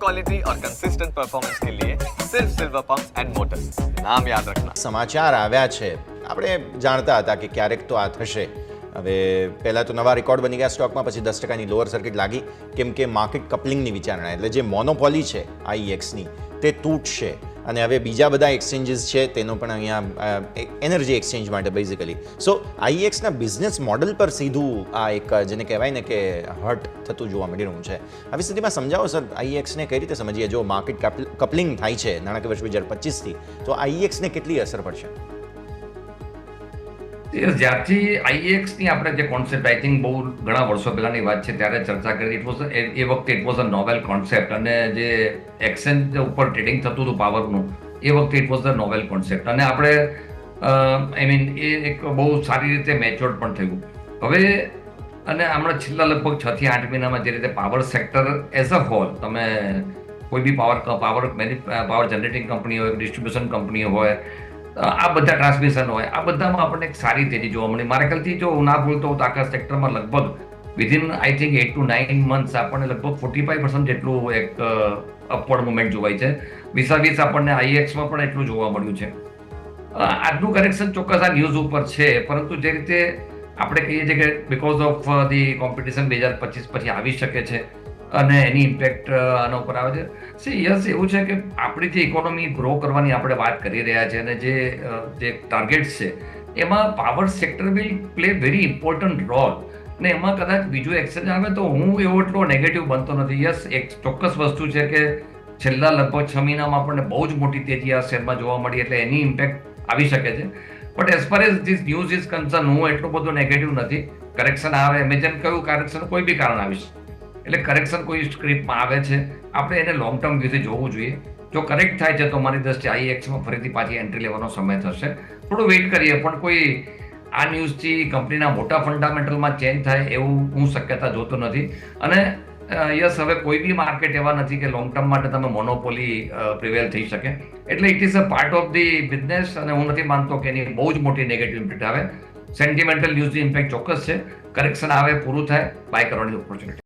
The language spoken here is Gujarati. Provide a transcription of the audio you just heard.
क्वालिटी और कंसिस्टेंट परफॉर्मेंस के लिए सिर्फ सिल्वर पंप्स एंड मोटर्स, नाम याद रखना। સમાચાર આવ્યા છે, આપણે જાણતા હતા કે ક્યારેક તો આ થશે. હવે પહેલાં તો નવા રેકોર્ડ બની ગયા સ્ટોકમાં, પછી 10%ની લોઅર સર્કિટ લાગી કેમ કે માર્કેટ કપલિંગની વિચારણા, એટલે જે મોનોપોલી છે આઈએક્સની તે તૂટશે. અને હવે બીજા બધા એક્સચેન્જીસ છે તેનો પણ અહીંયા એનર્જી એક્સચેન્જ માટે બેઝિકલી. સો આઈએક્સના બિઝનેસ મોડલ પર સીધું આ એક જેને કહેવાય ને કે હર્ટ થતું જોવા મળી રહ્યું છે. આવી સ્થિતિમાં સમજાવો સર, આઈએક્સને કઈ રીતે સમજીએ? જો માર્કેટ કપલિંગ થાય છે નાણાકીય વર્ષ 2025થી, તો આઈએક્સને કેટલી અસર પડશે? જ્યારથી આઈએક્સની આપણે જે કોન્સેપ્ટ આઈ થિંક બહુ ઘણા વર્ષો પહેલાની વાત છે ત્યારે ચર્ચા કરી, એ વખતે it was a novel concept, અને જે એક્સચેન્જ ઉપર ટ્રેડિંગ થતું હતું પાવરનું એ વખતે it was a novel concept, અને આપણે આઈ મીન એ એક બહુ સારી રીતે મેચ્યોર્ડ પણ થયું. હવે અને હમણાં છેલ્લા લગભગ 6 થી 8 મહિનામાં જે રીતે power sector as a whole, તમે કોઈ બી પાવર જનરેટિંગ કંપની હોય, ડિસ્ટ્રીબ્યુશન કંપની હોય, આ બધા ટ્રાન્સમિશન હોય, આ બધામાં આપણને એક સારી તેજી જોવા મળી. મારા ખ્યાલથી જો હું ના ભૂલતો હોઉં તો આખા સેક્ટરમાં લગભગ within I think 8 to 9 months આપણને લગભગ 45% જેટલું એક અપવર્ડ મુવમેન્ટ જોવાય છે. વીસ આપણને આઈએક્સમાં પણ એટલું જોવા મળ્યું છે. આજનું કરેક્શન ચોક્કસ આ ન્યૂઝ ઉપર છે, પરંતુ જે રીતે આપણે કહીએ છીએ કે બિકોઝ ઓફ ધી કોમ્પિટિશન 2025 પછી આવી શકે છે અને એની ઇમ્પેક્ટ આના ઉપર આવે છે. યસ, એવું છે કે આપણી જે ઇકોનોમી ગ્રો કરવાની આપણે વાત કરી રહ્યા છે, અને જે ટાર્ગેટ્સ છે એમાં power sector will play very important role, ને એમાં કદાચ બીજું એક્સચેન્જ આવે તો હું એવો એટલો નેગેટિવ બનતો નથી. યસ, એક ચોક્કસ વસ્તુ છે કે છેલ્લા લગભગ 6 મહિનામાં આપણને બહુ જ મોટી તેજી આ શેરમાં જોવા મળી, એટલે એની ઇમ્પેક્ટ આવી શકે છે. But as far as this news is concern, હું એટલો બધો નેગેટિવ નથી. કરેક્શન આવે, મેં જેમ કહ્યું, કરેક્શન કોઈ બી કારણ આવી શકે, એટલે કરેક્શન કોઈ સ્ક્રિપ્ટમાં આવે છે, આપણે એને લોંગ ટર્મ વ્યૂથી જોવું જોઈએ. જો કરેક્ટ થાય છે તો મારી દ્રષ્ટિએ આઈએક્સમાં ફરીથી પાછી એન્ટ્રી લેવાનો સમય થશે. થોડું વેઇટ કરીએ, પણ કોઈ આ ન્યૂઝથી કંપનીના મોટા ફંડામેન્ટલમાં ચેન્જ થાય એવું હું શક્યતા જોતો નથી. અને યસ, હવે કોઈ બી માર્કેટ એવા નથી કે લોંગ ટર્મ માટે તમે મોનોપોલી પ્રિવેલ થઈ શકે, એટલે it is a part of the business, અને હું નથી માનતો કે એની બહુ જ મોટી નેગેટિવ ઇમ્પેક્ટ આવે. સેન્ટિમેન્ટલ ન્યૂઝની ઇમ્પેક્ટ ચોક્કસ છે. કરેક્શન આવે, પૂરું થાય, બાય કરવાની ઓપોર્ચ્યુનિટી.